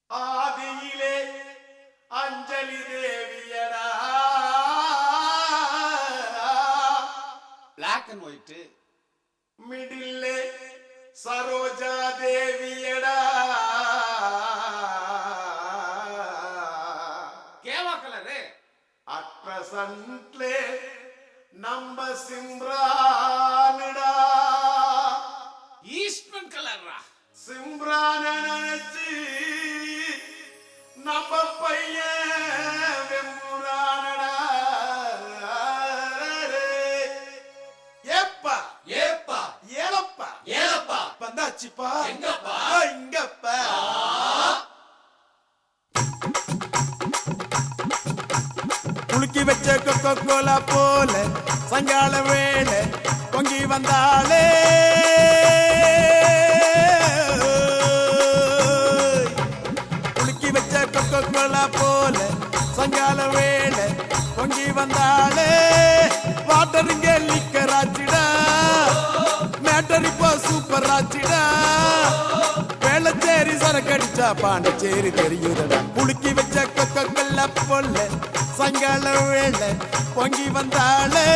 ஆதியிலே அஞ்சலி தேவியடா black and white. மிடில்லே சரோஜா தேவியடா கேவா கலரு. அட் பிரசன்ட்லே நம்ம சிம்ரானுடா ஈஸ்ட்மன் கலர்ரா. சிம்ரான நினைச்சு நம்ம பையன் வெம்புரானடா. ஏப்பா ஏப்பா ஏலப்பா ஏலப்பா வந்தாச்சுப்பா. எங்கப்பா? இங்கப்பா. குலுக்கி வச்ச கொக்கோ கோலா போல சங்கால வேளை பொங்கி வந்தாலே. குலுக்கி வச்ச கொக்கோ கோலா போல சங்கால வேளை பொங்கி வந்தாலே. வாட்டருங்க லிக்கர் ஆச்சுடா, மேட்டர் இப்போ சூப்பர் ஆச்சுடா. வேளச்சேரி சரக்கடிச்சா பாண்டிச்சேரி தெரியுதடா. குலுக்கி வச்ச கொக்கோ கோலா போல சங்கால வேளை பொங்கி வந்தாலே.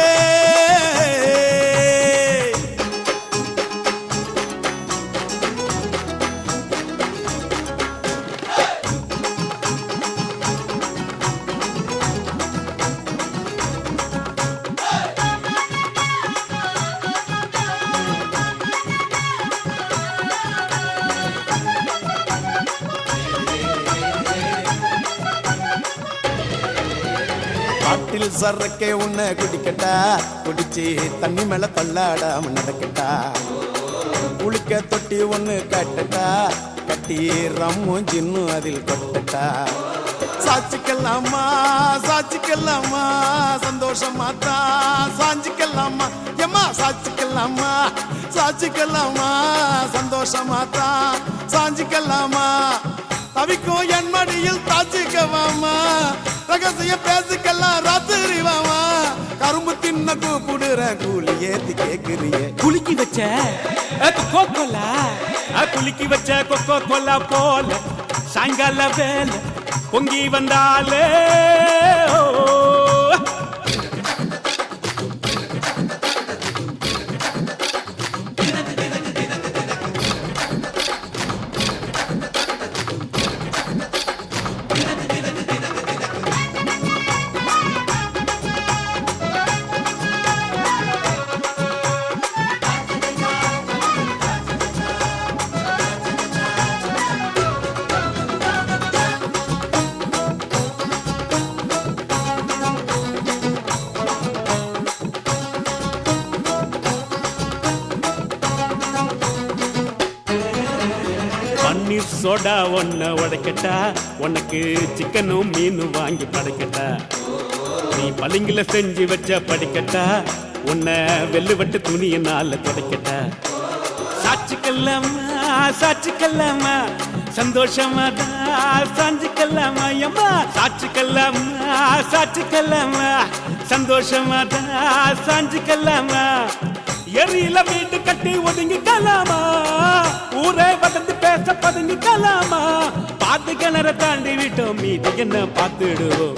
காட்டில் சரக்கே உன்னை குடிக்கட்டா, குடிச்சு தண்ணி மேல தள்ளாடாம நடக்கட்டா. குளிக்க தொட்டி ஒண்ணு கட்டட்டா, கட்டி ரம்மும் ஜின்னும் அதில் கொட்டட்டா. சாச்சிக்கலாமா சாச்சிக்கலாமா சந்தோஷமா தான் சாஞ்சிக்கலாமா. எம்மா சாச்சிக்கலாமா சாச்சிக்கலாமா சந்தோஷமா தான் சாஞ்சிக்கலாமா. தவிக்கும் என் மடியில் தாச்சிக்கவாமா, ரகசிய பேசுக்கெல்லாம் ராத்திரி வாமா. கரும்பு தின்ன கூப்பிடுற கூலி ஏத்தி கேக்குறிய. குலுக்கி வச்ச கொக்கோ கோலா, குலுக்கி வச்ச கொக்கோ கோலா போல சாயங்கால வேலை பொங்கி வந்தாலே. பன்னீர் சோடா ஒன்ன உடைக்கட்டா, உனக்கு சிக்கனும் மீனும் வாங்கி படைக்கட்டா. நீ பளிங்குல செஞ்சு வச்ச படிக்கட்டா, உன்னை வெள்ளுவட்டு துணியினால துடைக்கட்டா. சாட்சிக்கல்லாமா சாட்சிக்கல்லாமா சந்தோஷமா தான் சாஞ்சிக்கல்லாமா. எம்மா சாட்சிக்கல்லாமா சாட்சிக்கல்லாமா சந்தோஷமா தான் சாஞ்சிக்கல்லாமா. எரியில வீட்டு கட்டி ஒதுங்கிக்கலாமா, ஊரே வதந்து பேச பதுங்கிக்கலாமா. பாத்து கிணற தாண்டி விட்டோம், மீதி என்ன பார்த்துடுவோம்.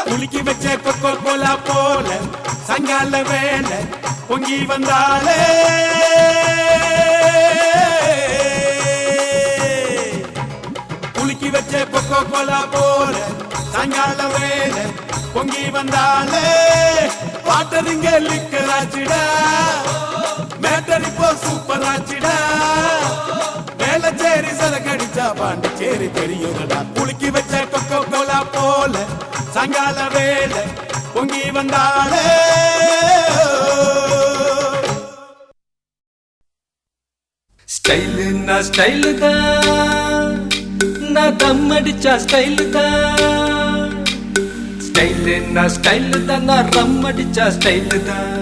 குலுக்கி வச்ச கொக்கோ கோலா போல சங்கால வேலை பொங்கி வந்தாலே. குலுக்கி வச்ச கொக்கோ கோலா போல சங்கால வேலை பொங்கி வந்தாலே. வாட்டருங்க லிக்கர் ஆச்சுடா, மேட்டர் இப்போ சூப்பர் ஆச்சுடா. வேளச்சேரி சரக்கடிச்சா பாண்டிச்சேரி தெரியுதடா. குலுக்கி வச்ச கொக்கோ கோலா போல சங்கால வேலை பொங்கி வந்தாலே. ஸ்டைலு நான் ஸ்டைலு தான், நான் தம் அடிச்சா ஸ்டைலு தான். ஸ்டைலு நான் ஸ்டைலு தான், நான் ரம் அடிச்சா ஸ்டைலு தான்.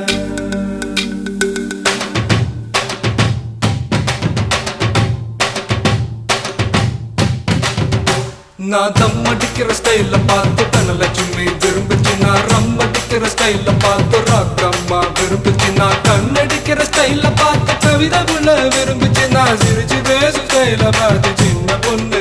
நான் தம் அடிக்கிற ஸ்டைல பார்த்து தனலட்சுமி விரும்பிச்சு. நான் ரம் அடிக்கிற ஸ்டைல பார்த்து ராக்கம்மா விரும்பிச்சு. நான் கண்ணடிக்கிற ஸ்டைல பார்த்து கவிதை புள்ள விரும்பிச்சு. நான் சிரிச்சு பேசும் ஸ்டைல பார்த்து சின்ன பொண்ணு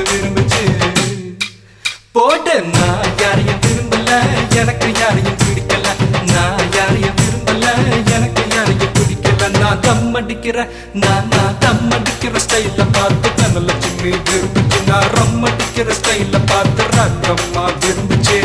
அடிக்கிற நான் தம் அடிக்கிற ஸ்டைல பார்த்து தனலட்சுமி விரும்பிச்சு நான் ரம் அடிக்கிற ஸ்டைல பார்த்து ராக்கம்மா விரும்பிச்சு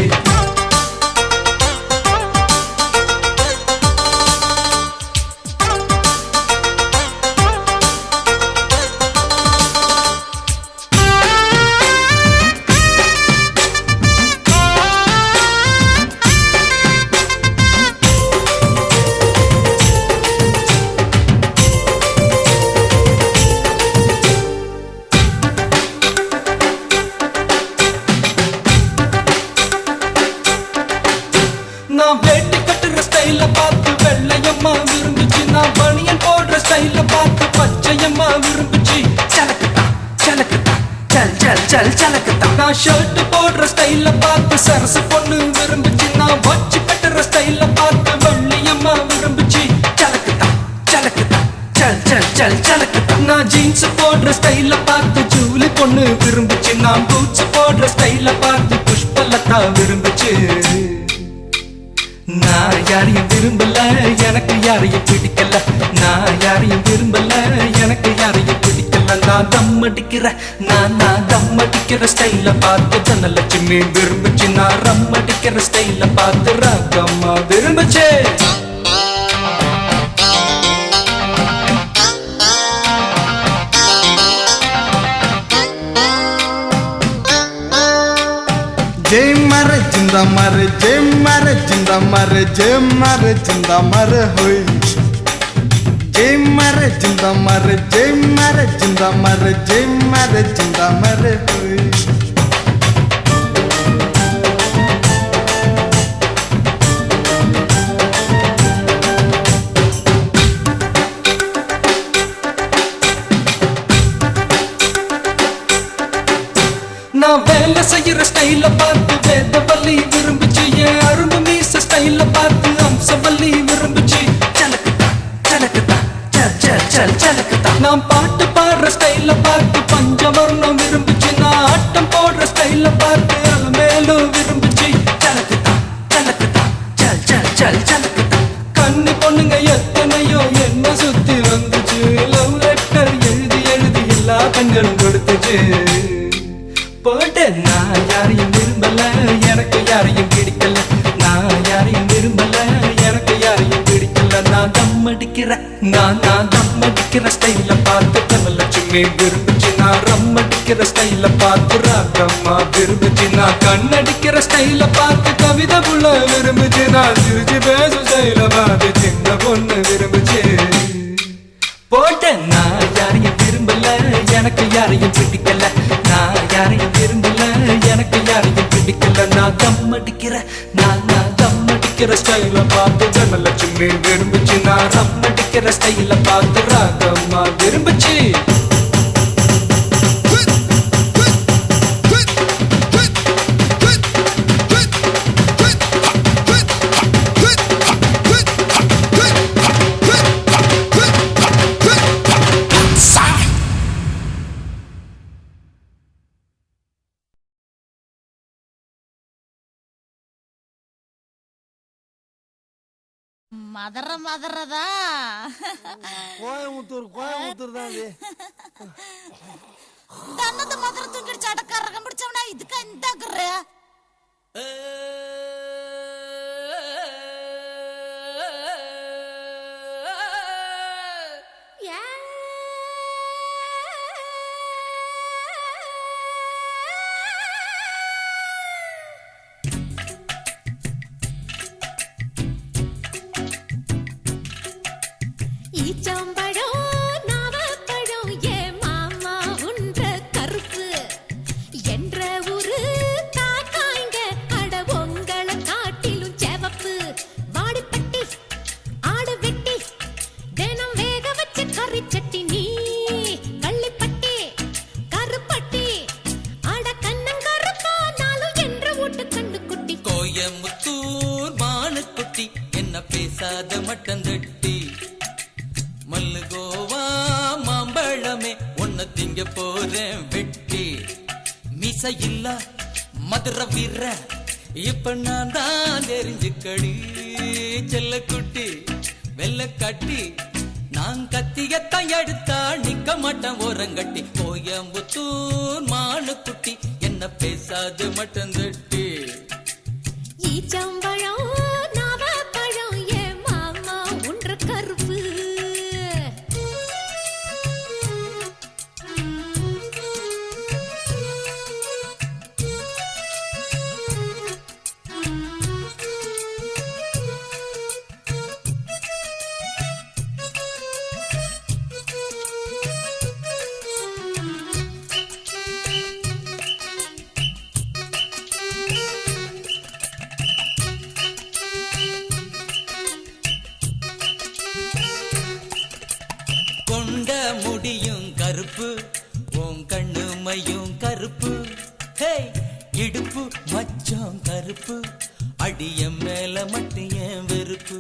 நான் வேட்டி கட்டுற ஸ்டைல பார்த்து வெள்ளையம்மா விரும்பிச்சு நான் பனியன் போடுற ஸ்டைல பார்த்து பச்சையம்மா விரும்பிச்சு சலக்குதா சலக்குதா சல் சல் சல் சலக்குதா நான் ஷர்ட் போடுற ஸ்டைல பார்த்து சரசு பொண்ணு விரும்பிச்சு நான் வச்சு கட்டுற ஸ்டைல பார்த்து வெள்ளையம்மா விரும்பிச்சு சலக்குதா சலக்குதா சல் சல் சல் சலக்குதா நான் ஜீன்ஸ் போடுற ஸ்டைல பார்த்து ஜூலி பொண்ணு விரும்பிச்சு நான் பூட்ஸ் போடுற ஸ்டைல பார்த்து புஷ்பலதா விரும்பிச்சு நான் யாரையும் விரும்பல எனக்கு யாரையும் பிடிக்கல நான் யாரையும் விரும்பல எனக்கு யாரையும் பிடிக்கல நான் தம் அடிக்கிற நான் தம் அடிக்கிற ஸ்டைல பார்த்து தனலட்சுமி விரும்பிச்சு நான் ரம் அடிக்கிற ஸ்டைல பார்த்து ராக்கம்மா விரும்பிச்சு जय मर जिंदा मर जय मर जिंदा मर जय मर जिंदा मर होई जय मर जिंदा मर जय मर जिंदा मर जय मर जिंदा मर होई நான் வேலை செய்யற ஸ்டைல பார்த்து வேதவல்லி விரும்பிச்சு என் அரும்பு மீச ஸ்டைல பார்த்து அம்சவல்லி விரும்பிச்சு சலக்குதா சலக்குதா சல் சல் சல் சலக்குதா நான் பாட்டு பாடுற ஸ்டைல பார்த்து பஞ்சவர்ணம் விரும்பிச்சு நான் ஆட்டம் போடுற ஸ்டைல பார்த்து அலமேலும் விரும்பிச்சு சலக்குதா சலக்குதா சல் சல் சல் சலக்குதா கண்ணு பொண்ணுங்க எத்தனையோ என்ன சுத்தி வந்துச்சு லவ் லெட்டர் எழுதி எழுதி எல்லா கண்களும் கொடுத்துச்சு போட்ட நான் யாரையும் விரும்பல எனக்கு யாரையும் பிடிக்கல நான் யாரையும் விரும்பல எனக்கு யாரையும் பிடிக்கல நான் தம் அடிக்கிற நான் தம் அடிக்கிற ஸ்டைல பார்த்து தனலட்சுமி விரும்பிச்சு நான் ரம் அடிக்கிற ஸ்டைல பார்த்து ராக்கம்மா விரும்பிச்சு நான் கண்ணடிக்கிற ஸ்டைல பார்த்து கவிதை புள்ள விரும்பிச்சு நான் சிரிச்சு பேசும் ஸ்டைல பார்த்து சின்ன பொண்ணு விரும்பிச்சு போட்ட நான் யாரையும் விரும்பல எனக்கு யாரையும் பிடிக்கல நான் யாரையும் விரும்பல எனக்கு யாரையும் பிடிக்கல நான் தம் அடிக்கிற நான் தம் அடிக்கிற ஸ்டைல பார்த்து தனலட்சுமி விரும்பிச்சு நான் ரம் அடிக்கிற ஸ்டைல பார்த்து ராக்கம்மா விரும்பிச்சு மதறதா கோயம்புத்தூர் தான் அது தன்னது மதுர தூக்கிடுச்சு அடக்காரகம் பிடிச்சவனா இதுக்கு இந்த குற மட்டந்தட்டி மல்லுகோவா மாம்பழமே ஒன்ன திங்க போறேன் வெட்டி மீச இல்ல மதுர வீர இப்ப நான் தான் தெரிஞ்சுக்கடி செல்ல குட்டி வெள்ள கட்டி நான் கத்தியத்தான் எடுத்தா நிக்க மாட்டேன் ஓரங்கட்டி. கோயம்புத்தூர் மானுக்குட்டி என்ன பேசாது மட்டும் தட்டி. ஈச்சம்பழம் நாவப்பழம் என் மாமா ஒன்ற கருப்பு. கொண்ட முடியும் கருப்பு உன் கண்ணுமையும் கருப்பு. ஹே இடுப்பு மச்சம் கருப்பு அடிய மேல மட்டும் ஏன் வெறுப்பு.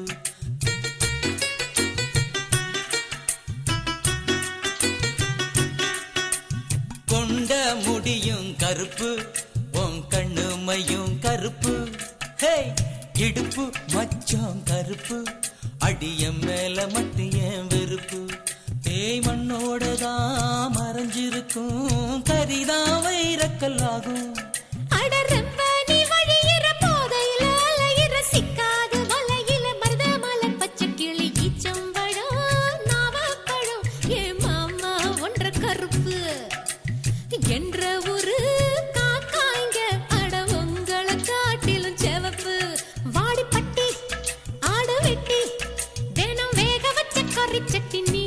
கொண்ட முடியும் கருப்பு உன் கண்ணுமையும் கருப்பு. ஹே இடுப்பு மச்சம் கருப்பு அடிய மேல மட்டும் ஏன் வெறுப்பு. தேய் மண்ணோடதான் மறைஞ்சிருக்கும் கரிதான் வைரக்கல்லாகும். அடரம்ப நீ வழியிற போதையில அலையிற சிக்காது வலையில மருதமல பச்சை கிளி. ஈச்சம்பழம் நாவப்பழம் என் மாமா ஒன்ற கருப்பு. என்ற ஒரு காக்காய்ங்க அட உங்களை காட்டிலும் செவப்பு. வாடிப்பட்டி ஆடு வெட்டி தினம் வேக வச்ச கறி சட்டி. நீ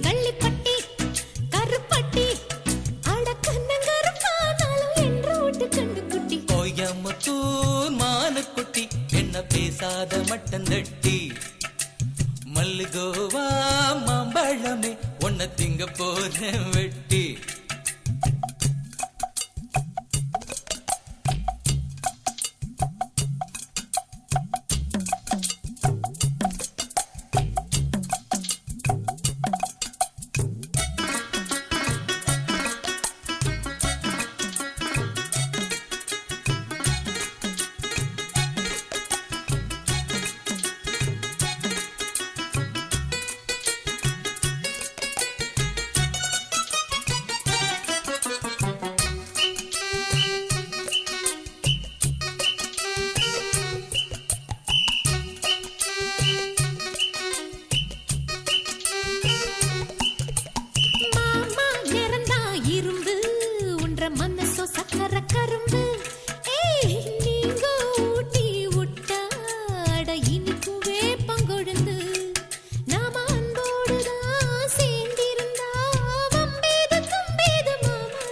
கள்ளிப்பட்டி கருப்பட்டி அட கண்ணங்கருப்பானாலும் என்ற ஓட்டு கண்டு குட்டி. கோயம்புத்தூர் மானுக்குட்டி என்ன பேசாத மட்டும் தட்டி. மல்லுகோவா மாம்பழமே உன்னை திங்க போறேன் வெட்டி. மாமா நிறந்தா இரும்பு உன்ற மனசோ சக்கர கரும்பு. ஏய் நீங்க ஊட்டி விட்டா அட இனிக்கும் வேப்பங்கொழுந்து. நாம அன்போடுதான் சேர்ந்திருந்தா வம்பேது தும்பேது மாமா.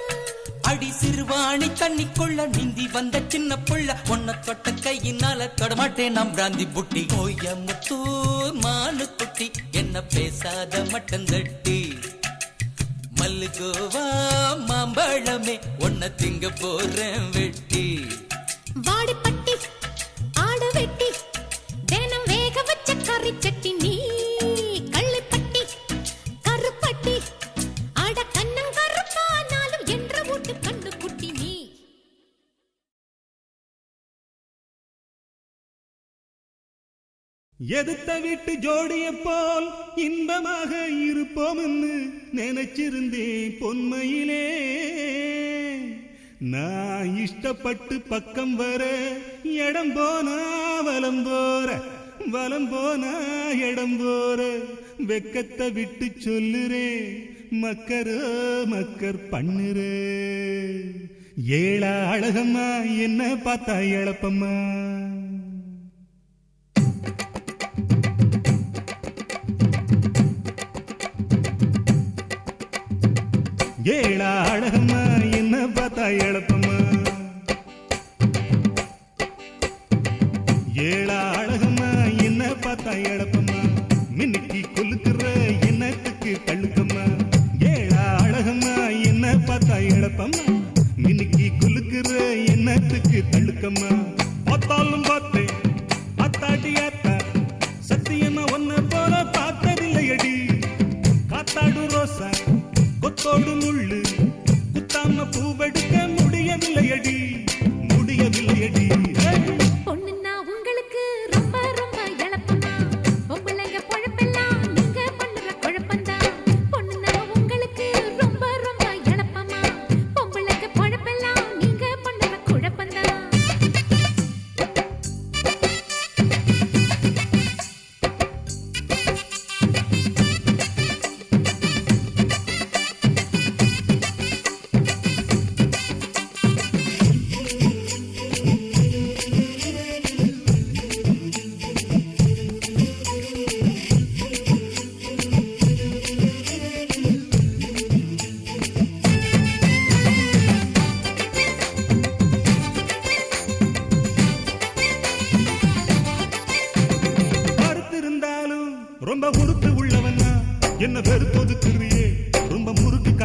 அடி சிறுவாணி தண்ணிக்குள்ள நீந்தி வந்த சின்ன புள்ள உன்னை தொட்ட கையினால தொடமாட்டேன் நாம் பிராந்தி புட்டி. கோயம்புத்தூர் மானுக்குட்டி என்ன பேசாத மட்டும் தட்டி. மல்லுகோவா மாம்பழமே உன்னை திங்க போறேன் வெட்டி. வாடிப்பட்டி ஆடு வெட்டி தினம் வேக வச்ச கறி சட்டி. நீ கள்ளிப்பட்டி கருப்பட்டி அட கண்ணங்கருப்பானாலும் என்ற வீட்டு கண்ணு குட்டி. நீ எதுத்த வீட்டு ஜோடிய போல் இன்பமாக இருப்போம்னு நினைச்சிருந்தேன் பொன்மையிலே. நான் இஷ்டப்பட்டு பக்கம் வர இடம் போனா வலம் போற வலம் போனா இடம் போற. வெக்கத்தை விட்டு சொல்லுறே மக்கரோ மக்கர் பண்ணுறே. ஏழா அழகம்மா என்ன பார்த்தா இழப்பம்மா. ஏழா அழகம்மா என்ன பார்த்தா இழப்பம்மா. ஏழா அழகம்மா என்ன பார்த்தா இழப்பம்மா. மின்னுக்கு கொலுக்குற என்னத்துக்கு தள்ளுக்கம்மா. ஏழா அழகம்மா என்ன பார்த்தா இழப்பம்மா. மின்னுக்கு கொலுக்குற என்னத்துக்கு தள்ளுக்கம்மா. பார்த்தாலும் பார்த்தேன் அத்தாட்டி அத்தா சத்தியமா ஒன்ன போல பார்த்ததில்லையடி. காத்தாடு ரோசா கொத்தோடு முள்ளு குத்தாம பூவெடுக்க முடியவில்லையடி முடியவில்லையடி. பொண்ணுன்னா உங்களுக்கு ரொம்ப ரொம்ப இழப்பமா. பொம்பளைங்க பொழப்பெல்லாம் நீங்க பண்ணுற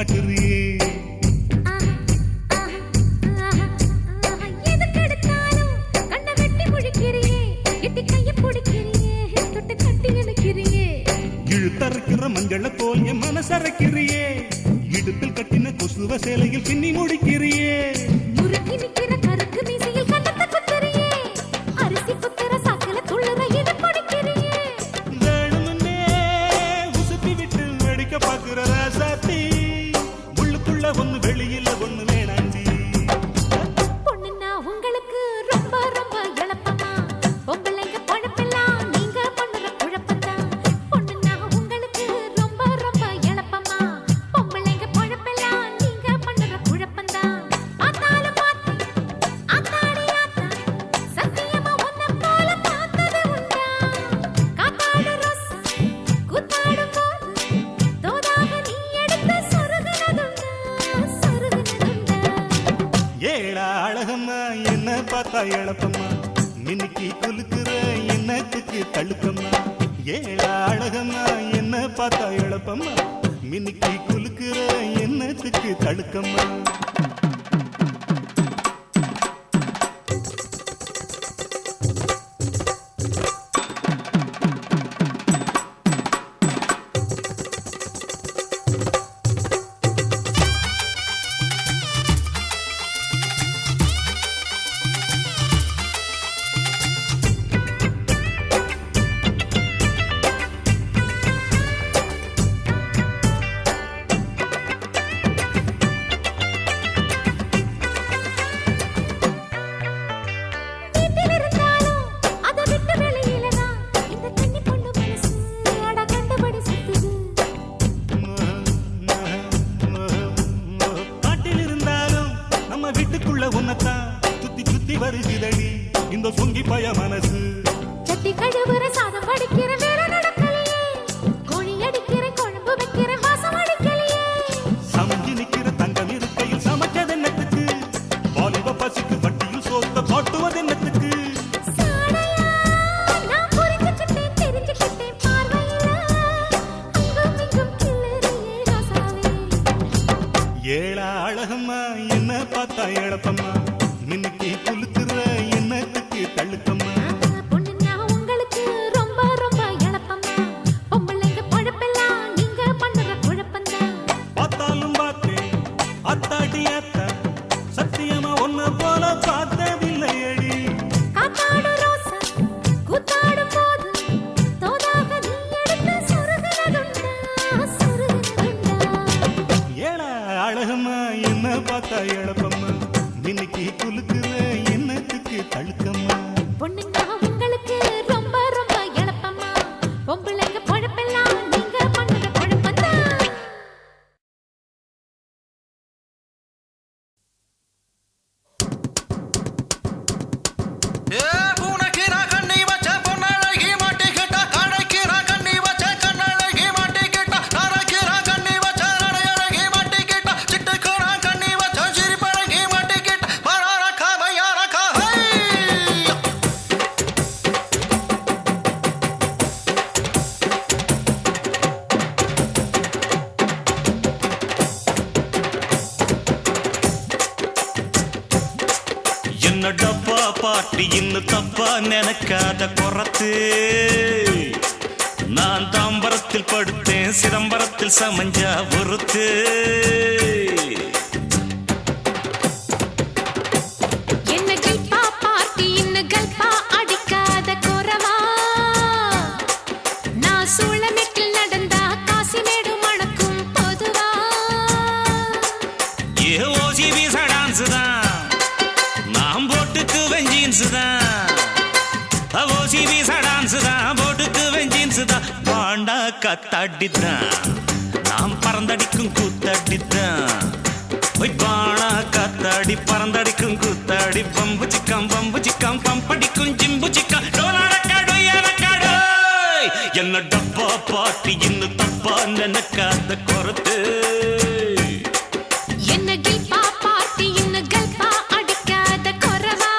காட்டுறியே எதுக்கெடுத்தாலும் கண்ணை வெட்டி முழிக்கிறியே எட்டி கையை பிடிக்கிறியே தொட்டு கட்டி இழுக்கிறியே இழுத்தறுக்கிற மஞ்சள தோல் என் மனசரைக்கிறியே இடுப்பில் கட்டின கொசுவ சேலையில் பின்னி முடிக்கிறியே முறுக்கி நிக்கிற கருக்கு மீசையில் கண்ணத்தை குத்துறியே அரிசி குத்துற சாக்கல துள்ளுற இது பிடிக்கிறியே வேணும்னே உசுப்பி விட்டு வெடிக்க பாக்குற ராசாத்தி உள்ளுக்குள்ள ஒண்ணு வெளியில ஒண்ணு வேணாண்டி பொண்ணுன்னா உங்களுக்கு ரொம்ப ரொம்ப எளப்பமா பொம்பளைங்க பொழப்பெல்லாம் நீங்க பண்ணுற குழப்பத்தான் பொண்ணுன்னா உங்களுக்கு ரொம்ப ரொம்ப எளப்பமா பொம்பளைங்க பொழப்பெல்லாம் நீங்க பண்ணுற குழப்பந்தான் பார்த்தாலும் பார்த்து ஆத்தாடி ஆத்தா சத்தியமா உன்னை போல பார்த்தது உண்டா காத்தாடு ரோசா கூத்தாடும் போது தோதாக நீ எடுத்து சொருகுனதுண்டா ஏழா அழகம்மா என்ன பார்த்தா எழப்பம்மா மின்னிக்கு குலுக்குற என்னத்துக்கு தழுக்கம்மா ஏழா அழகம்மா என்ன பார்த்தா எழப்பம்மா மின்னிக்கு குலுக்குற என்னத்துக்கு தழுக்கம்மா வீட்டில் இருந்தாலும் அதை விட்டு வெளியிலதான் இந்த கன்னி பொண்ணு மனசு அட கண்டபடி சுத்துது காட்டில் இருந்தாலும் நம்ம வீட்டுக்குள்ள உன்னத்தான் சுத்தி சுத்தி வருகிறடி இந்த சொங்கி பய மனசு சட்டி கழுவுற சாதம் வடிக்கிற வேற நடக்கலையே கோழி அடிக்கிற குழம்பு வைக்கிற வாசம் அடிக்கலையே சமைஞ்சு நிக்கிற தங்கம் இருக்கையில் சமைச்சது என்னத்துக்கு வாலிப பசிக்கு வட்டியில் சோத்த போட்டுவது என்னத்துக்கு சாடையா நான் புரிஞ்சுக்கிட்டேன் தெரிஞ்சுக்கிட்டேன் பார்வையில அங்கும் இங்கும் கிளறியே ராசாவே ஏழா அழகம்மா என்ன பார்த்தா எழப்பம்மா மின்னுக்கு குலுக்குற என்னத்துக்கு தள்ளுக்கம்மா பொண்ணுன்னா உங்களுக்கு ரொம்ப ரொம்ப எளப்பமா பொம்பளைங்க பொழப்பெல்லாம் நீங்க பண்ணுற குழப்பந்தான் பார்த்தாலும் பார்த்தேன் அத்தாடி அத்தா சத்தியமா ஒன்ன போல பார்த்ததில்லையடி காத்தாடு ரோசா கூத்தாடும் போது தோதாக நீ எடுத்து சொருகுனதுண்டா ஏழா அழகம்மா என்ன பார்த்தா எழப்பம்மா மின்னுக்கு குலுக்குற என்னத்துக்கு தழுக்கம்மா பொண்ணுன்னா உங்களுக்கு ரொம்ப ரொம்ப எளப்பமா பொம்பளைங்க பொழப்பெல்லாம் நீங்க பண்ணுற குழப்பந்தான் என்ன டப்பா பாட்டி இன்னும் தப்பா நினைக்காத குறத்து நான் தாம்பரத்தில் படுத்தேன் சிதம்பரத்தில் சமஞ்சா ஒருத்து என்ன கல்பா பார்ட்டி இன்னும் கல்பா அடிக்காத குறவா நான் சூளமேட்டில் நடந்தா காசிமேடு மணக்கும் பொதுவா ஏ ஓசி வீசா டான்ஸ் தான் நான் போட்டுக்குவேன் ஜீன்ஸ் தான் ஓசி வீசா டான்ஸ் தான் போட்டுக்குவேன் ஜீன்ஸ் தான் பாண்டா கத்தாடித்தான் நாம் பறந்தடிக்கும் கூத்தாடித்தான் போய் பாணா காத்தாடி பறந்தடிக்கும் கூத்தாடி பம்பு சிக்கம் பம்படிக்கும் ஜிம்பு சிக்கம் டோலாடக்காடோ என்ன டப்பா பாட்டி இன்னும் தப்பா நினைக்காத குறத்து என்ன கல்பா பார்ட்டி இன்னும் கல்பா அடிக்காத குறவா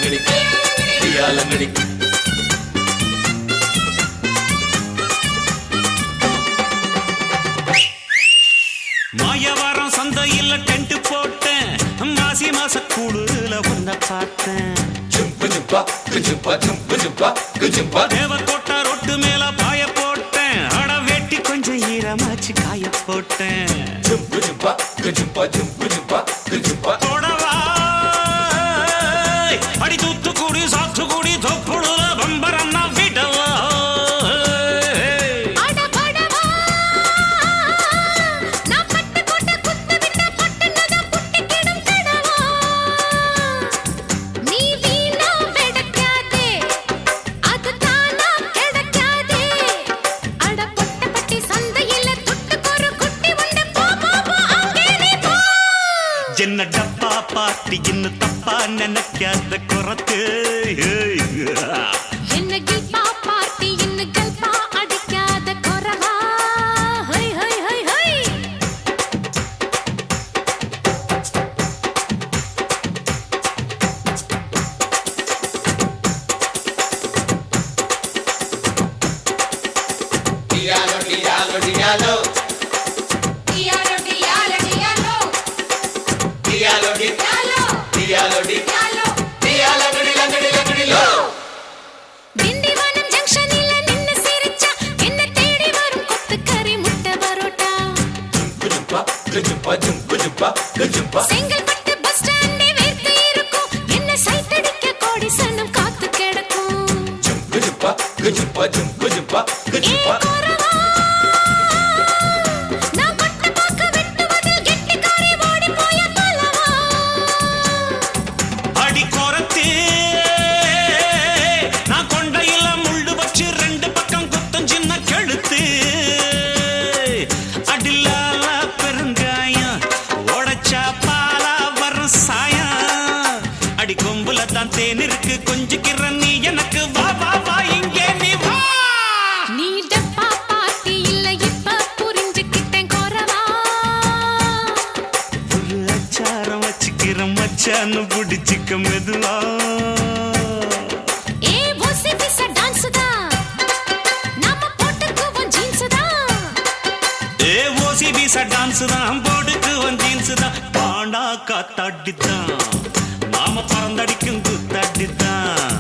டியாலங்கடி டியாலங்கடி மாயவாரம் சந்தையில் டென்ட் போட்டேன் மாசி மாச குளிர்ல உன்னை பார்த்தேன் ஜும்பு ஜும்பா குஜும்பா ஜும்பு ஜும்பா குஜும்பா தேவக்கோட்டை ரொட்டு மேல பாய போட்டேன் அட வெட்டி கொஞ்சம் ஈரமாச்சு காய போட்டேன் ஜும்பு ஜும்பா குஜும்பா ஜும்பு ஜும்பா குஜும்பா தொடவா அடி தூத்துக்குடி சாத்துக்குடி தொப்புடுல பம்பரம்னா விடவா அட படவா நான் பட்டு போட்ட குத்து விட்ட பட்டுனத புட்டிக்கிடும் கடவா நீ வீணா வெடக்காதே அது தானா கிடைக்காதே அட பொட்டப்பட்டி சந்தையில துட்டுக்கொரு குட்டி உண்டு போ போ போ அங்கே நீ போ என்ன டப்பா பாட்டி இன்னும் தப்பா நினைக்காத குறத்து என்ன கில்பா பார்ட்டி இன்னு கல்பா அடிக்காத கொரவா ஹை ஹை ஹை ஹை டியாலோ டியாலோ டியாலோ டியாலோ டியாலோ டியாலோ டியாலோ டி டியாலோ டியாலோ டி டியாலோ டியாலங்கடி லங்கடி லங்கடி லோ திண்டிவனம் ஜங்ஷனில நின்னு சிரிச்சா என்ன தேடி வரும் கொத்துக்கறி முட்டை பரோட்டா ஜும்பு ஜும்பா குஜும்பா ஜும்பு ஜும்பா குஜும்பா செங்கல்பட்டு பஸ் ஸ்டாண்டே வேர்த்து இருக்கும் என்ன சைத்தடிக்க கோடி சனம் காத்து கிடக்கும் ஜும்பு ஜும்பா குஜும்பா ஜும்பு ஜும்பா குஜும்பா கொரவா நான் பட்ட பாக்க வெட்டுவதில் கெட்டிக்காரி ஓடி போய பலவா அடி குறத்து நான் கொண்டையில முள்ளு வச்சு ரெண்டு பக்கம் குத்தம் சின்ன கழுத்து அடிலால பெருங்காயம் உடைச்சா பாலா வரும் சாயம் அடி கொம்புல தான் தேன் இருக்கு கொஞ்சிக்கிற நீ எனக்கு வா வா வா இங்கே நீ வா நீ டப்பா பார்ட்டி இல்ல இப்ப புரிஞ்சுக்கிட்டேன் கொரவா ஒரு அச்சாரம் வச்சுக்கிற மச்சான்னு பிடிச்சிக்க மெதுவா ஏ ஓசி பிச டான்ஸ் தான் நாம போட்டுக்குவோம் ஜீன்ஸ் தான் ஏ ஓசி பீசா டான்ஸ் தான் போடுக்கு ஜீன்ஸ் தான் பாண்டா காத்தாடித்தான் நாம பறந்தடிக்கும் கூத்தாடித்தான்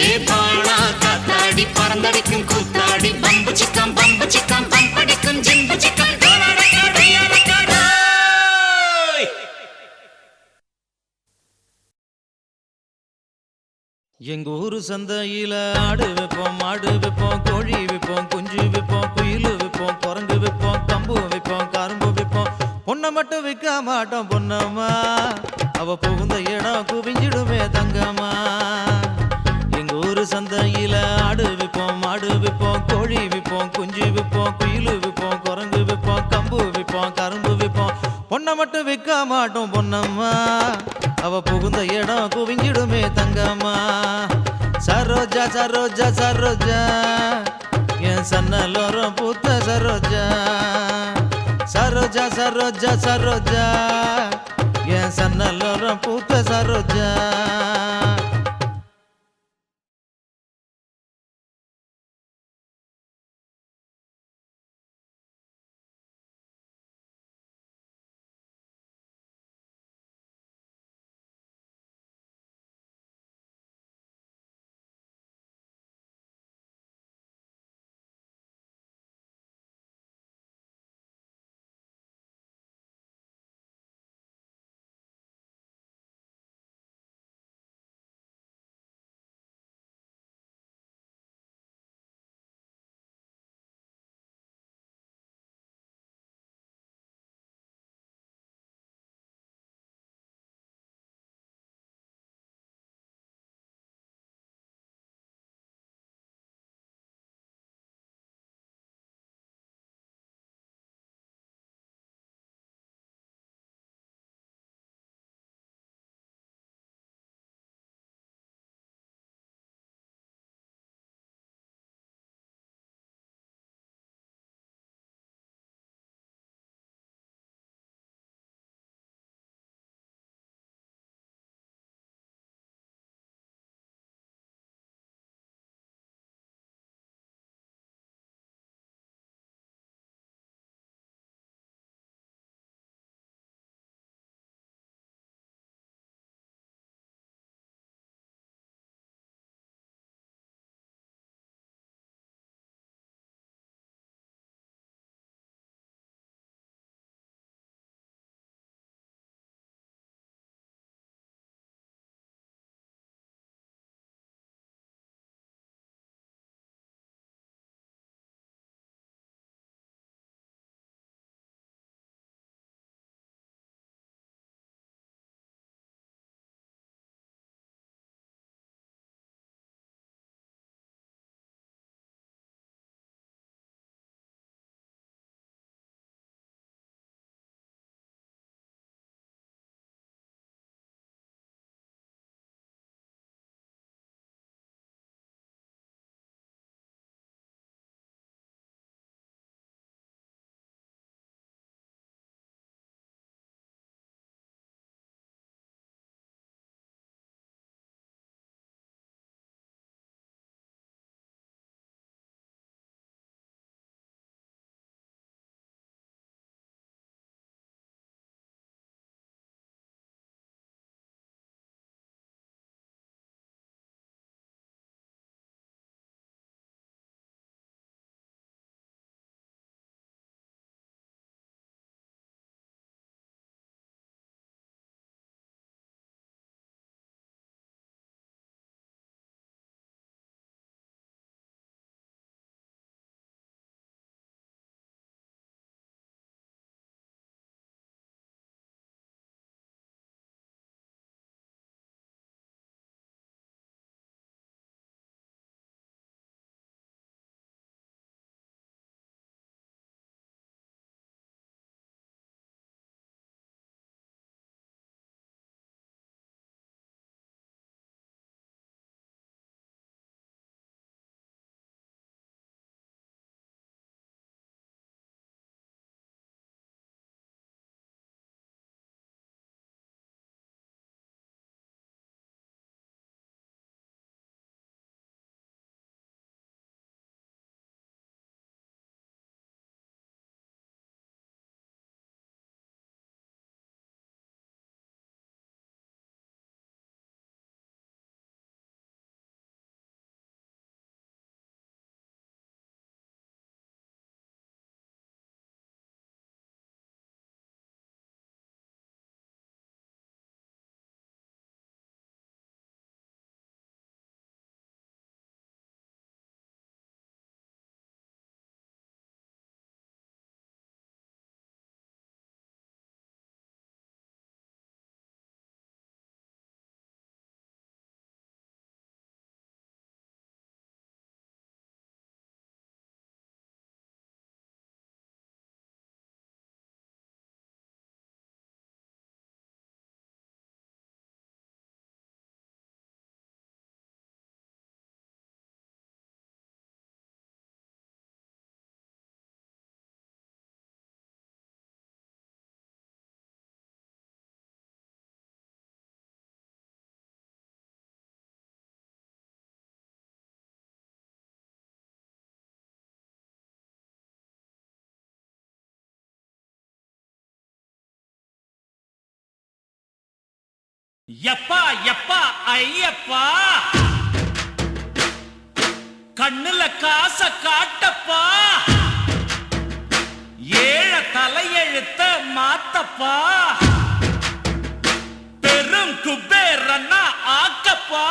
ஏ பாண்டா காத்தாடி பறந்தடிக்கும் கூத்தாடி பம்பு சிக்கம் பம்படிக்கும் ஜிம்பு சிக்கம் எங்க ஊரு சந்தையில ஆடு வைப்போம் மாடு வைப்போம் கோழி வைப்போம் குஞ்சு வைப்போம் குயில் வைப்போம் குரங்கு வைப்போம் கம்பு வைப்போம் கரும்பு வைப்போம் பொண்ணை மட்டும் விற்க மாட்டோம் பொன்னம்மா அவ புகுந்த இடம் குவிஞ்சிடுமே தங்கம்மா எங்க ஊரு சந்தையில ஆடு வைப்போம் மாடு வைப்போம் கோழி வைப்போம் குஞ்சு வைப்போம் குயில் வைப்போம் குரங்கு வைப்போம் கம்பு வைப்போம் கரும்பு வைப்போம் பொண்ணை மட்டும் விற்க மாட்டோம் பொன்னம்மா அவ புகுந்த இடம் குவிஞ்சிடுமே தங்கம்மா சரோஜா சரோஜா சரோஜா என் சன்னலோரம் பூத்த சரோஜா சரோஜா சரோஜா சரோஜா என் சன்னலோரம் பூத்த சரோஜா எப்பா எப்பா ஐயப்பா கண்ணுல காச காட்டப்பா ஏழ தலையெழுத்த மாத்தப்பா பெரும் குபேரன்னா ஆக்கப்பா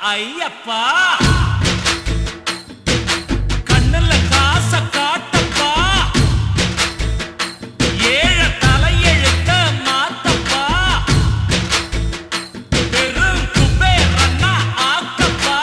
ஐயப்பா கண்ணுல காச காட்டப்பா ஏழ தலையெழுத்த மாத்தப்பா பெரும் குபேரன்னா ஆக்கப்பா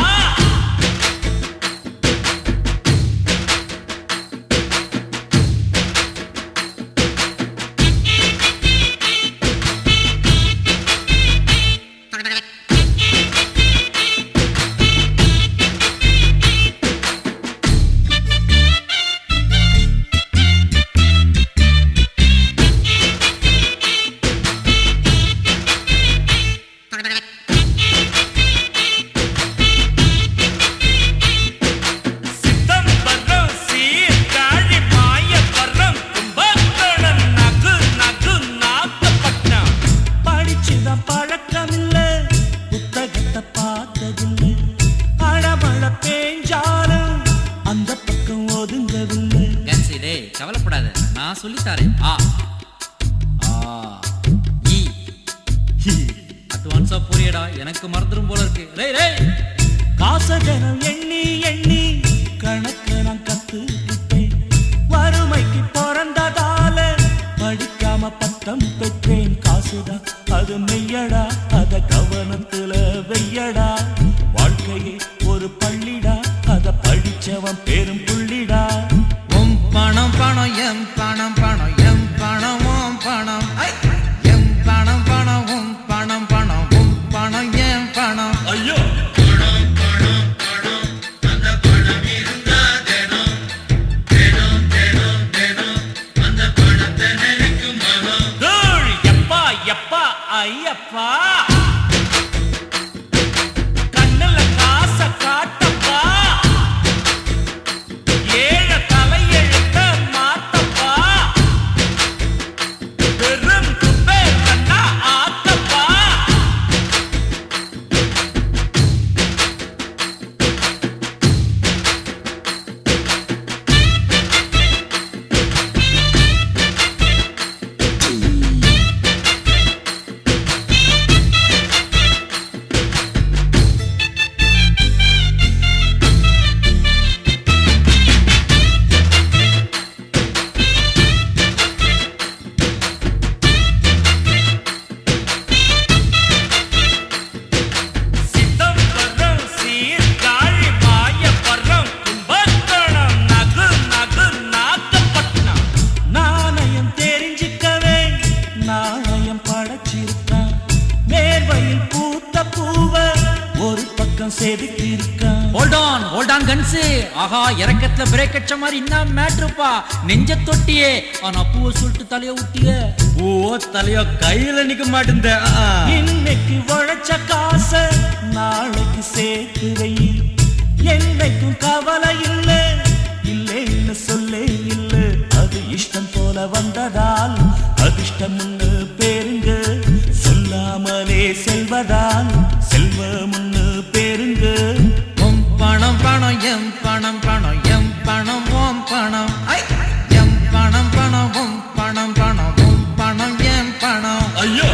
கவலைப்படாத நான் சொல்லித்தாரேன் அட்வான்ஸா புரியடா எனக்கு மறந்துடும் போல இருக்கு காசகனம் எண்ணி எண்ணி கணக்கு நான் கத்துக்கிட்டேன் வறுமைக்கு பிறந்ததால படிக்காம பட்டம் பெற்றேன் காசுதான் அது மெய்யடா அத கவனத்துல வெய்யடா வாழ்க்கையே ஒரு பள்ளிடா அத படிச்சவன் பேரும் புள்ளிடா பணம் பணம் எம் பணம் பணம் எம் பணம் ஓம் பணம் எம் பணம் பணம் உம் பணம் பணம் உம் பணம் எம் பணம் ஐயோ எப்பா எப்பா ஐயப்பா கண்ணுல காச காட்டப்பா ஏழ தலையெழுத்த மாத்தப்பா பெரும் குபேரன்னா ஆக்கப்பா ஆஹா இறக்கத்துல பிரேக் அடிச்ச மாதிரி என்ன மேட்ருப்பா நெஞ்ச தொட்டியே ஆனா பூவை சொல்லிட்டு தலைய ஊட்டிய பூவோ தலையோ கையில நிக்க மாட்டேந்த இன்னைக்கு உழைச்ச காச நாளைக்கு சேர்த்து வை என்னைக்கும் கவலை இல்லை இல்லைன்னு சொல்லே இல்லை அது இஷ்டம் போல வந்ததால் அதிர்ஷ்டம் பேருங்க சொல்லாமலே செல்வதால் செல்வமுன்னு பேருங்க பணம் பணம் எம் பணம் பணம் எம் பணம் ஓம் பணம் எம் பணம் பணம் உம் பணம் பணம் உம் பணம் எம் பணம் ஐயோ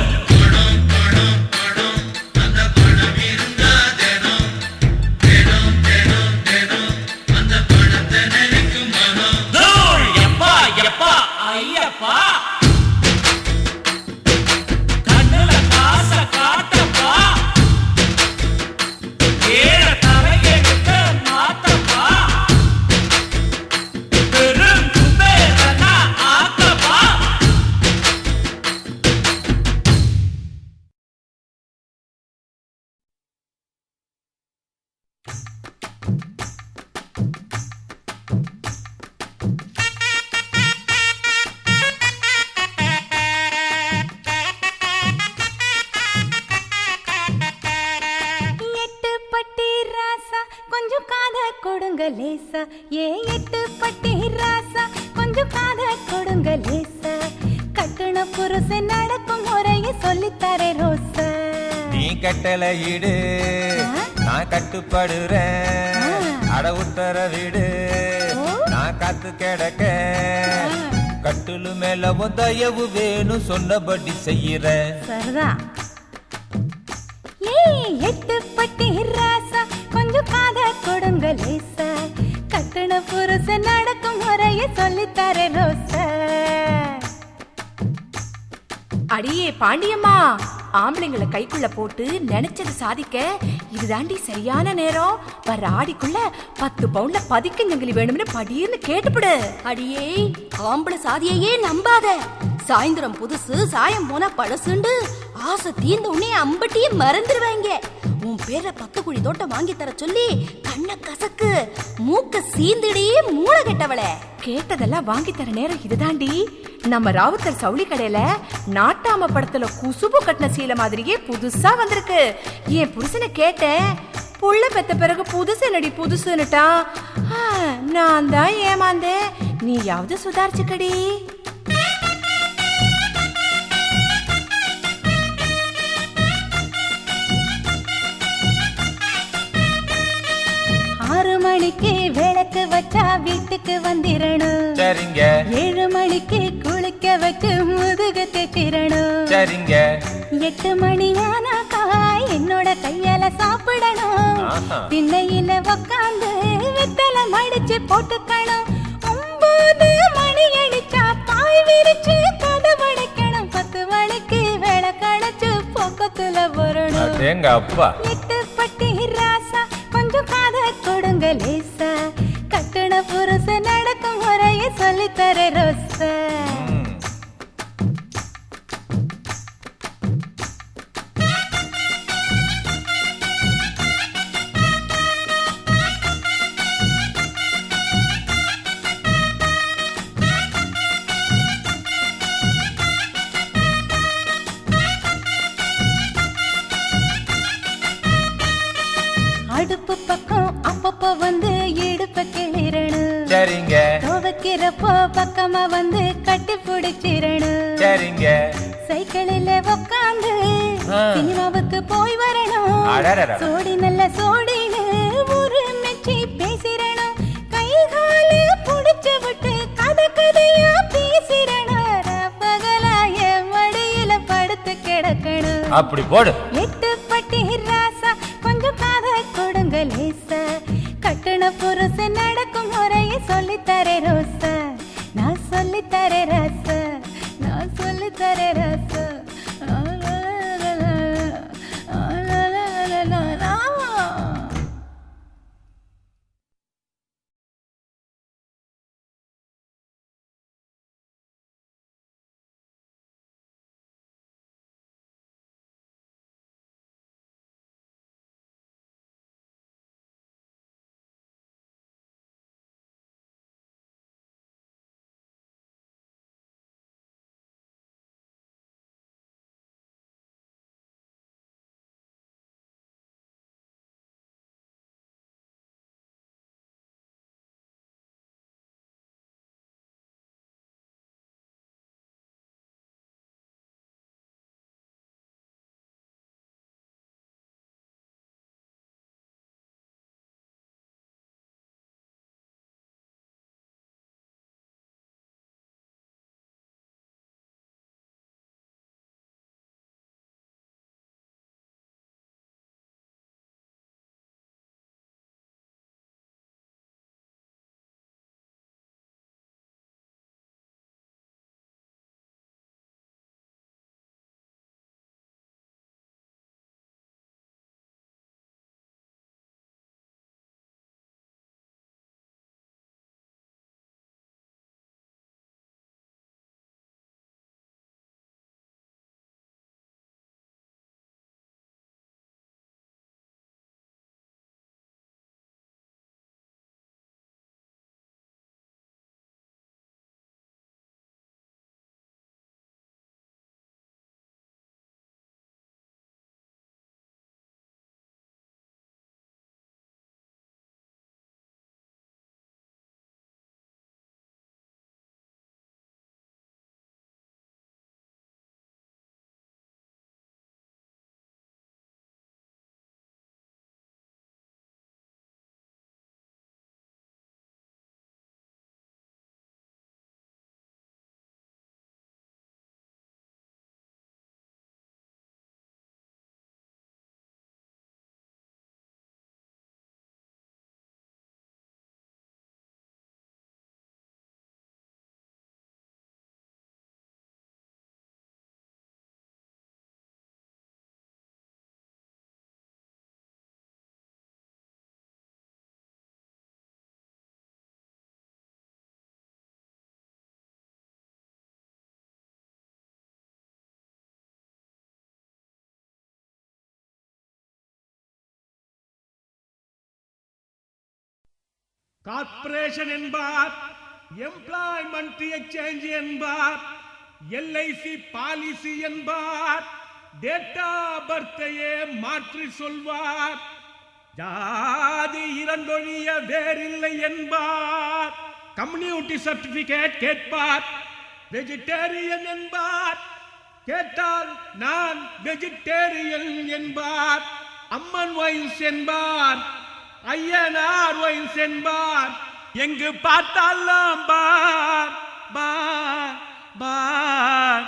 எப்பா எப்பா ஐயப்பா கண்ணுல காச காட்டப்பா கொடுங்க லேசா ஏன் எட்டு பட்டி ராசா கொஞ்சம் காத கொடுங்க லேசா கட்டுன புருஷன் நடக்கும் முறையை சொல்லித்தரே ரோசா நீ கட்டளை இடு நான் கட்டுப்படுறேன் அட உத்தர விடு நான் காத்து கிடக்க கட்டுலு மேல தயவு வேணும் சொன்னபடி செய்யறேன் சரிதான் எட்டு பட்டி ராசா கொஞ்சம் காத கொடுங்க லேசா கட்டுன புருஷன் நடக்கும் முறைய சொல்லித்தரே ரோசா அடியே பாண்டியம்மா ஆம்பளைங்களை கைக்குள்ள போட்டு நினைச்சது சாதிக்க இதுதாண்டி சரியான நேரம் வர ஆடிக்குள்ள 10 பவுண்ட்ல பதிக்கஞ்சங்கிலி வேணும்னு படின்னு கேட்டுப்படு அடியே ஆம்பளை சாதியையே நம்பாத சாயந்தரம் புதுசு சாயம் போனா பழசுண்டு ஆசை தீர்ந்த உடனே அம்பட்டியே மறந்துடுவாங்க உன் பேர 10 குழி தோட்டம் வாங்கி தர சொல்லி கண்ண கசக்கு மூக்க சீந்திடி மூளை கெட்டவளே கேட்டதெல்லாம் வாங்கி தர நேரம் இதுதாண்டி நம்ம ராவுத்தர் சவுளி கடையில நாட்டாம படத்துல குசுபு கட்டின சீலை மாதிரியே புதுசா வந்திருக்கு என் புருஷனை கேட்டேன் புள்ள பெத்த பிறகு புதுசு நடி புதுசுன்னுட்டா நான் தான் ஏமாந்தேன் நீயாவது சுதாரிச்சுக்கடி மணிக்கு விளக்கு வச்சா வீட்டுக்கு வந்திரணும் சரிங்க 7 மணிக்கு குளிக்க வச்சு முதுகு தேச்சிரணும் சரிங்க 8 மணி ஆனாக்கா என்னோட கையால சாப்பிடணும் திண்ணையில உக்காந்து வெத்தலை மடிச்சு போட்டுக்கணும் 9 மணி அடிச்சா பாய் விரிச்சு கதவடைக்கணும் 10 மணிக்கு விளக்கடைச்சு பக்கத்துல வரணும் எங்க அப்பா 8 பட்டி ராசா கொஞ்சம் காத கொடுங்க லேசா கட்டுன புருஷன் நடக்கும் முறைய சொல்லித்தர ரோசா அடுப்பு பக்கம் அப்பப்போ வந்து இடுப்ப கிளிரணும் சரிங்க துவைக்கிறப்போ பக்கமா வந்து கட்டி பிடிச்சிரணும் சரிங்க சைக்கிளில உக்காந்து சினிமாவுக்கு போய் வரணும் சோடி நல்ல சோடின்னு ஒரு மெச்சி பேசிரணும் கை கால புடிச்சு விட்டு கதையா பேசிரணும் பகலா என் மடியில படுத்து கிடக்கணும் அப்படி போடு 8 பட்டி ராசா கொஞ்சம் காத கொடுங்க லேசா கட்டுன புருஷன் நடக்கும் முறைய சொல்லித்தரே ரோசா நான் சொல்லித்தரே ராசா நான் சொல்லித்தரே ராசா கார்ப்பரேஷன் என்பார், எம்ப்ளாய்மெண்ட் எக்ஸ்சேஞ்ச் என்பார், எல்ஐசி பாலிசி என்பார், டேட்டா பர்த்தையே மாற்றி சொல்வார், ஜாதி இரண்டொழிய வேறில்லை என்பார், கம்யூனிட்டி சர்டிபிகேட் கேட்பார், வெஜிடேரியன் என்பார், கேட்டால் நான் வெஜிடேரியன் என்பார், அம்மன் வைன்ஸ் என்பார், ஐயனார் வைன்ஸ் என்பார், எங்கு பார்த்தாலும் பார் பார் பார்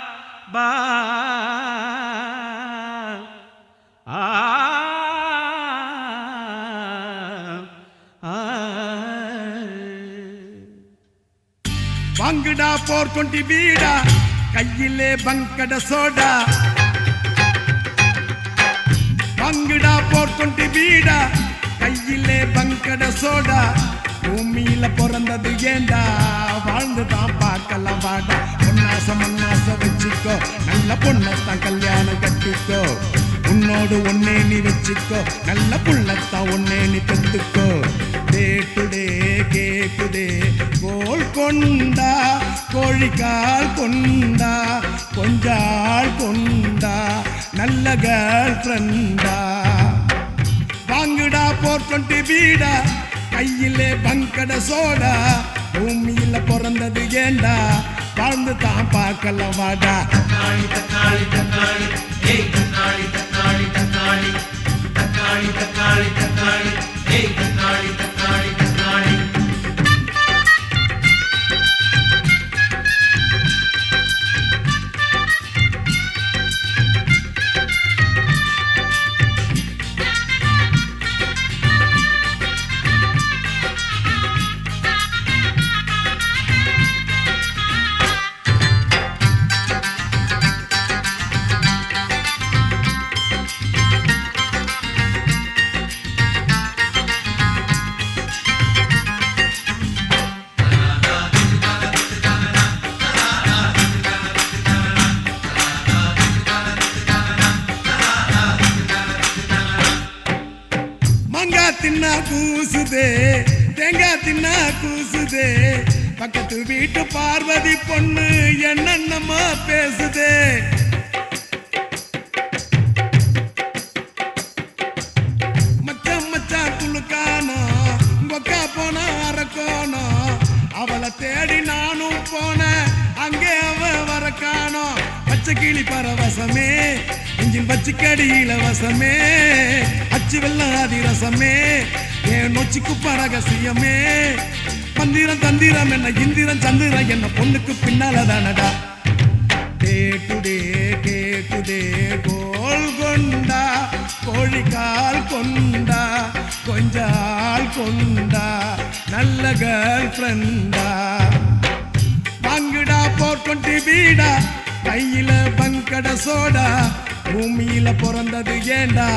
பார் ஆ வாங்குடா 420 பீடா, கையிலே பங்கட சோடா. வாங்குடா 420 பீடா, கையிலே பங்கட சோடா. பூமியில பிறந்தது ஏண்டா, வாழ்ந்து தான் பார்க்கலாம் வாடா. பொன்னாச மண்ணாச வச்சுக்கோ, நல்ல பொண்ணத்தான் கல்யாணம் கட்டிக்கோ. உன்னோடு ஒன்னே நீ வச்சுக்கோ, நல்ல புள்ளத்தான் ஒன்னே நீ பெத்துக்கோ. டே டுடே கேக்குதே கோல் கொண்டா, கோழிக்கால் கொண்டா, கொஞ்சாள் கொண்டா, நல்ல கேர்ள் ஃப்ரெண்டா. வாங்குடா 420 பீடா, கையிலே பங்கட சோடா. பூமியில பிறந்தது ஏண்டா, வாழ்ந்து தான் பார்க்கலாம் வாடா. தக்காளி தக்காளி தக்காளி ஏய் தக்காளி தக்காளி தக்காளி தக்காளி தக்காளி தக்காளி ஏய் தக்காளி தக்காளி தக்காளி. தின்னா கூசுதே, தேங்காய் தின்னா கூசுதே, பக்கத்து வீட்டு பார்வதி பொண்ணு என்னென்னமா பேசுதே. மச்சான் மச்சான் குளுக்கானோ, கொக்கா போனா அரக்கோனோ, அவளை தேடி நானும் போனேன், அங்கே அவ வரக்கானோ. பச்சை கிளி பரவசமே, இஞ்சின் பச்சை கடியில வசமே, அச்சு வெள்ளம் அதிரசமே, என் நொச்சிக்கு பரகசியமே. மந்திரம் தந்திரம் என்ன, இந்திரம் சந்திரம் என்ன, பொண்ணுக்கு பின்னால தானடா. டே டுடே கேக்குதே கோல் கொண்டா, கோழிக்கால் கொண்டா, கொஞ்சாள் கொண்டா, நல்ல கேர்ள் ஃப்ரெண்டா. வாங்குடா 420 பீடா, கையில பங்கட சோடா. பூமியில பிறந்தது ஏண்டா,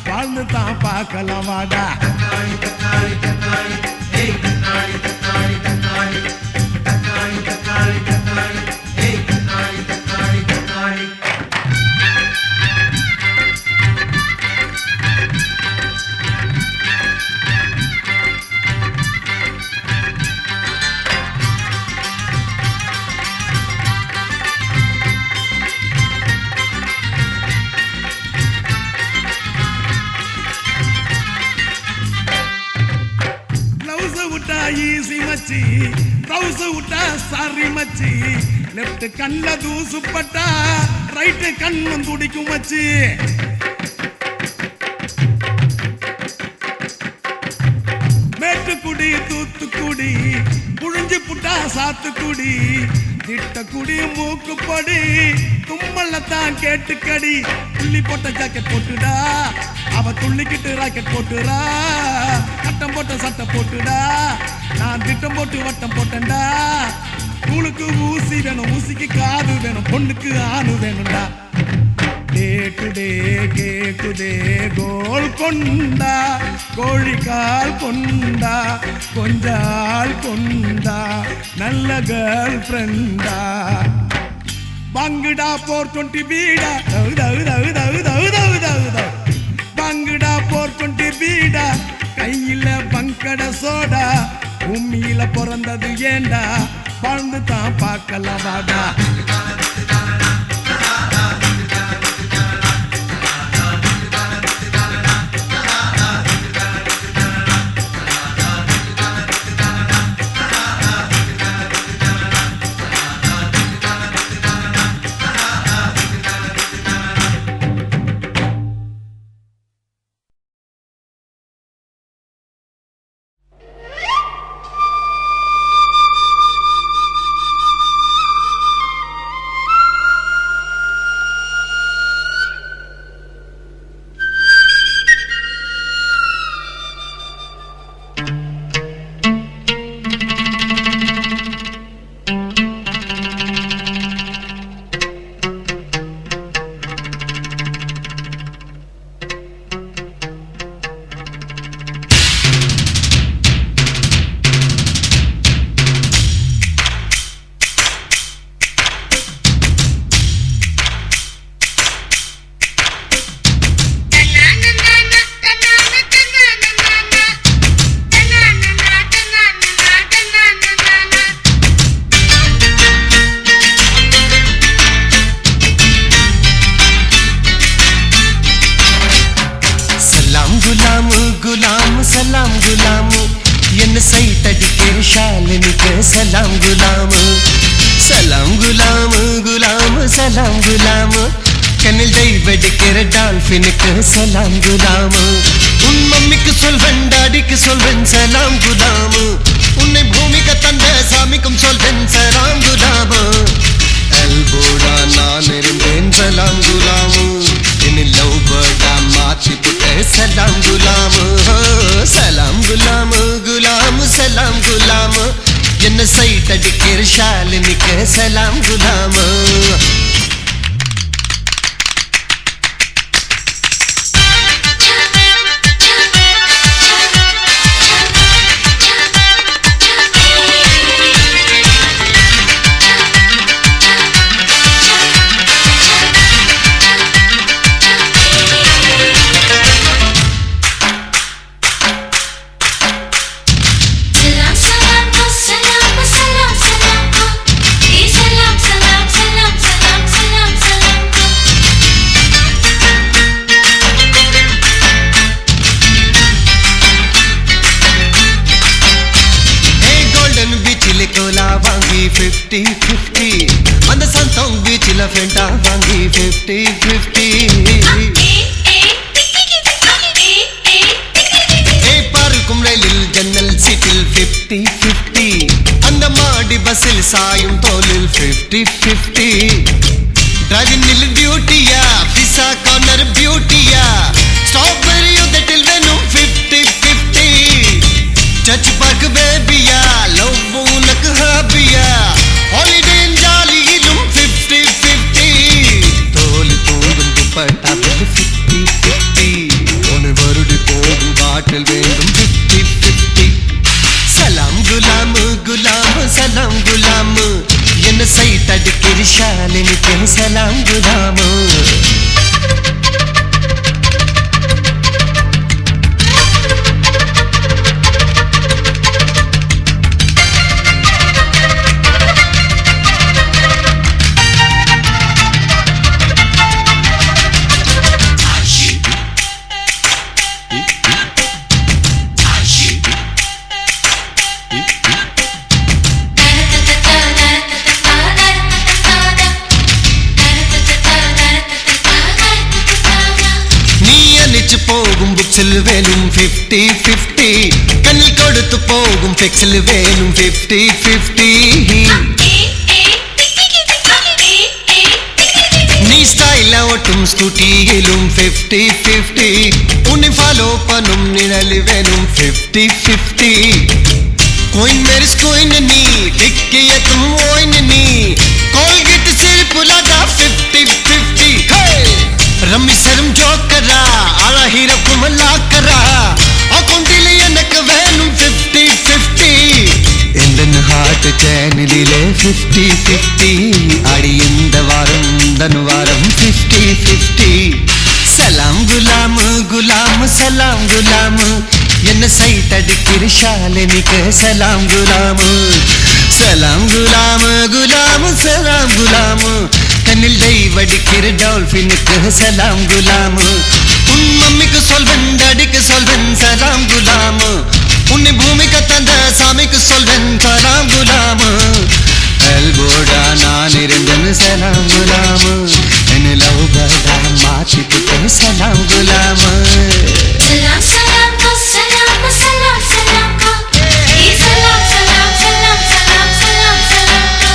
வாழ்ந்து தான் பார்க்கலாம் வாடா. தக்காளி தக்காளி தக்காளி ஏய் தக்காளி தக்காளி தக்காளி தக்காளி தக்காளி தக்காளி ஏய் தக்காளி தக்காளி தக்காளி. ஈசி மச்சி, ப்ளவுஸ் விட்டா சாரி மச்சி, லெஃப்ட் கண்ல தூசு பட்டா ரைட் கண்ணும் துடிக்கும் மச்சி. மேட்டுக்குடி தூத்துக்குடி, புழிஞ்சு புட்டா சாத்துக்குடி, திட்டக்குடி மூக்குப்படி, தும்மல்லத்தான் கேட்டுக்கடி. புள்ளி போட்ட ஜாக்கெட் போட்டுடா, அவ துள்ளிக்கிட்டு ராக்கெட் போட்டுடா, கட்டம் போட்ட சட்டை போட்டுடா, நான் திட்டம் போட்டு வட்டம் போட்டேன்டா. நூலுக்கு ஊசி வேணும், ஊசிக்கு காது வேணும், பொண்ணுக்கு ஆணு வேணும்டா. டே டுடே கேக்குதே கோல் கொண்டா, கோழிக்கால் கொண்டா, கொஞ்சாள் கொண்டா, நல்ல கேர்ள் ஃப்ரெண்டா. வாங்குடா 420 பீடா, வாங்குடா 420 பீடா, கையில பங்கட சோடா. சந்தையில பிறந்தது ஏண்டா வாழ்ந்து தான் பார்க்கலாம் வாடா. सलाम गुलाम என்ன சைட்டடிக்கிற ஷாலினிக்கு சலாம் குலாம் சலாம் குலாம் குலாம் சலாம் குலாம் கண்ணில் டைவடிக்கிற டால்ஃபினுக்கு சலாம் குலாம் உன் மம்மிக்கு சொல்வன் டாடிக்கு சொல்வன் சலாம் குலாம் உன்னை பூமிக்கு தந்த சாமிக்கும் சொல்வன் சலாம் குலாம் அல்போடா நான் இருந்தேன் சலாம் குலாம் என்னில் லவ் பேர்டா மாத்தி புட்ட சலாம் குலாம் சலாம் குலாம் குலாம் சலாம் குலாம் என்ன சைட்டடிக்கிற ஷாலினிக்கு சலாம் குலாம் வாங்கி 50-50 அந்த சந்தோங் பீச்சில் ஃபெண்டா வாங்கி 50-50 பார்க்கும் ரயிலில் ஜன்னல் சீட்டில் 50-50 அந்த மாடி பஸ்ஸில் சாயும் தோலில் 50-50 டிரைவிங்கில் டியூட்டியா விசா கார்னர் பியூட்டியா ஸ்ட்ராபெரி உதட்டில் வேணும் 50-50 சர்ச் பார்க் பேபியா லவ் உனக்கு ஹாபியா ஹாலிடே ஜாலியிலும் 50-50 தோல் தூங்கும் துப்பட்டாவில் 50-50 ஒன்று வருடி போகும் பாட்டில் வேண்டும் 50-50 சலாம் குலாம் குலாம் சலாம் குலாம் என்ன சைட்டடிக்கிற ஷாலினிக்கு சலாம் குலாம் போகும் புக்ஸில் வேணும் 50-50 கண்ணில் கொடுத்து போகும் பெக்ஸில் வேணும் 50-50 நீ ஸ்டைலா ஓட்டும் ஸ்கூட்டியிலும் 50-50 உன்னை ஃபாலோ பண்ணும் நிழல் வேணும் 50-50 கோயின் மேரிஸ் கோயின் நீ டிக்கியத்தும் ஓயின் நீ கோல்கேட் சிரிப்பு லகா 50-50 ரம்மி சரும் ஜோக்கரா அழகிரக்கும் லாக்கரா அக்கௌண்டில் எனக்கு வேணும் 50-50 எந்த ஹார்ட் சேனலிலே 50-50 அடி இந்த வாரம் தன் வாரம் 50-50 சலாம் குலாம் குலாம் சலாம் குலாம் என்ன சைட் அடிக்கிற ஷாலினிக்கு சலாம் குலாமு சலாம் குலாமு குலாமு சலாம் குலாமு கண்ணில் டைவடிக்கிற டால்பினுக்கு சலாம் குலாமு உன் மம்மிக்கு சொல்வன் டாடிக்கு சொல்வன் சலாம் குலாமு உன்னை பூமிக்கு தந்த சாமிக்கு சொல்வன் சலாம் குலாமு எல்போடா நான் இருந்தேன்னு சலாம் குலாமு என்ன லவ் பர்டா மாற்றி புட்டேன் சலாம் குலாமு Salam salam ko salam salam salam ko Ee salam salam salam salam salam salam ko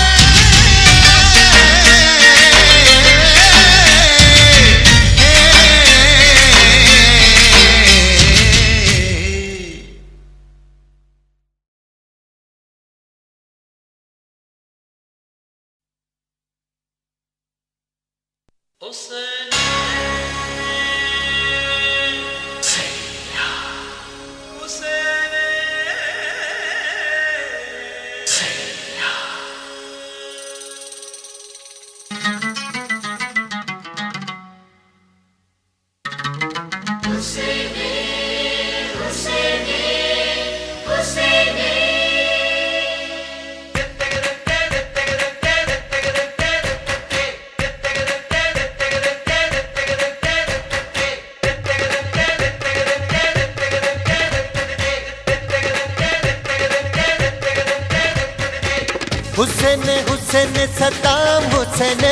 Hussain Hussain Saddam Hussain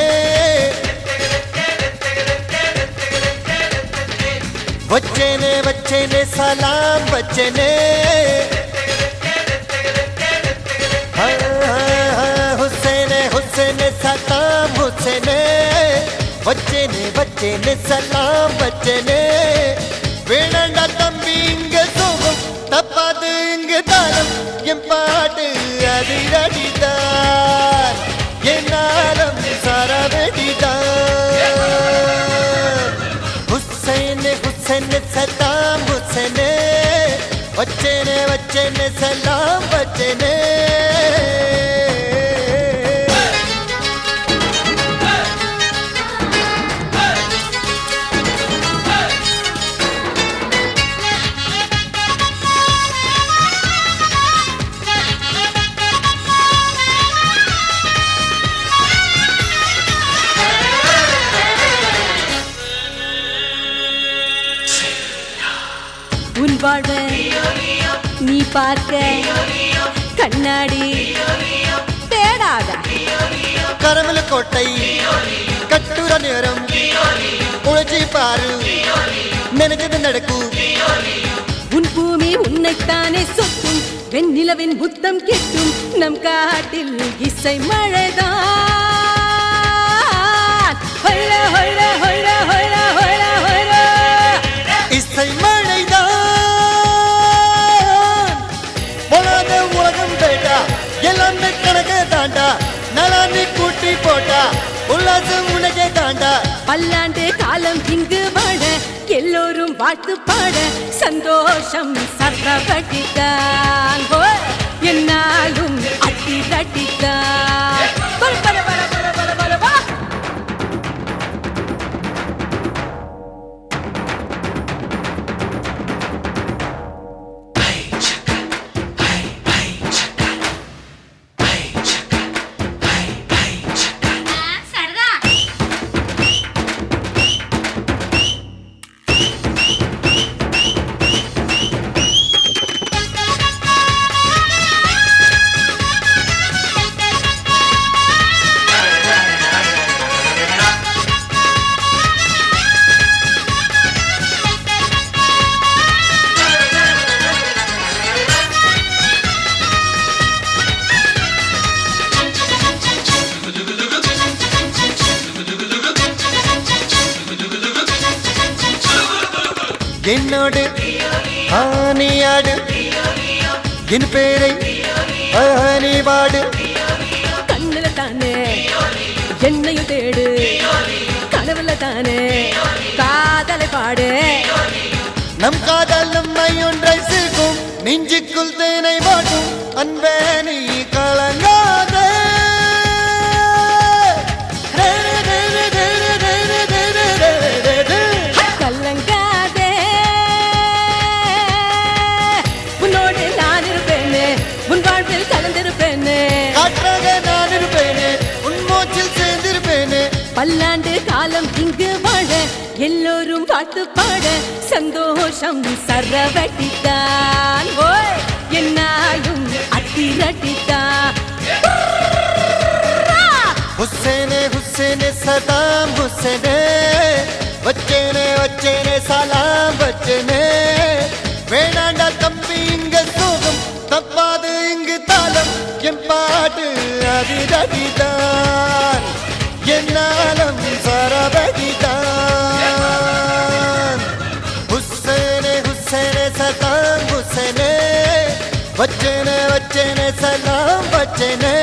बच्चेने बच्चेने सलाम बच्चेने हुसैन हुसैन सद्दाम हुसैन बच्चेने बच्चेने सलाम बच्चेने வேணாண்டா தம்பி இங்க சோகம் தப்பாது இங்கு தாளம் என் பாட்டு அதிரடிதான் என்னாலும் சரவெடிதான் हुसैन हुसैन सद्दाम हुसैन बच्चेने बच्चेने सलाम बच्चेने உன் வாழ்வை நீ பார்க்க கண்ணாடி தேடாத கரமல கோட்டை கட்டுர நேரம் உழைச்சி பாரு நினைச்சது நடக்கும் உன் பூமி உன்னைத்தானே சொத்தும் வெண்ணிலவின் புத்தம் கிட்டும் நம் காட்டில் இசை மழைதான் ஹொல்ல ஹொல்ல ஹொல்ல ஹொல்ல ஹொல்ல ஹொல்ல இசை மழைதான் போனாத உலகம் பேட்டா எல்லாமே கணக்கு தாண்டா நலானி கூட்டி போட்டா உல்லாசம் உனக்கே தாண்டா பல்லாண்டு காலம் இங்கு வாழ எல்லோரும் வாழ்த்து பாட சந்தோஷம் சர்வபடித்தான் என்னாலும் அதிரடித்தான் பல பல பல பல பல பல வா என்னோடு ஆனியாடு என் பேரை நீ பாடு கண்ணுல தானே என்னையும் தேடு கனவுல தானே காதலை பாடு நம் காதல் நம்மை ஒன்றை சேர்க்கும் நெஞ்சுக்குள் தேனை பாட்டும் அன்பே நீ கலங்காதே கலங்காதே காலம் இங்கு வாழ எல்லோரும் வாழ்த்து பாட சந்தோஷம் சரவட்டித்தான் ஓய் என்னாலும் அத்திரட்டித்தான் हुसैने हुसैने सदाम हुसैने वच्चेने सलाम वच्चेने வேணாண்டா தம்பி இங்க சோகம் தப்பாது இங்கு தாளம் என் பாட்டு அதிரடிதான் என்னாலும் சரவடிதான் हुसैने हुसैने सदाम हुसैने वच्चेने सलाम वच्चेने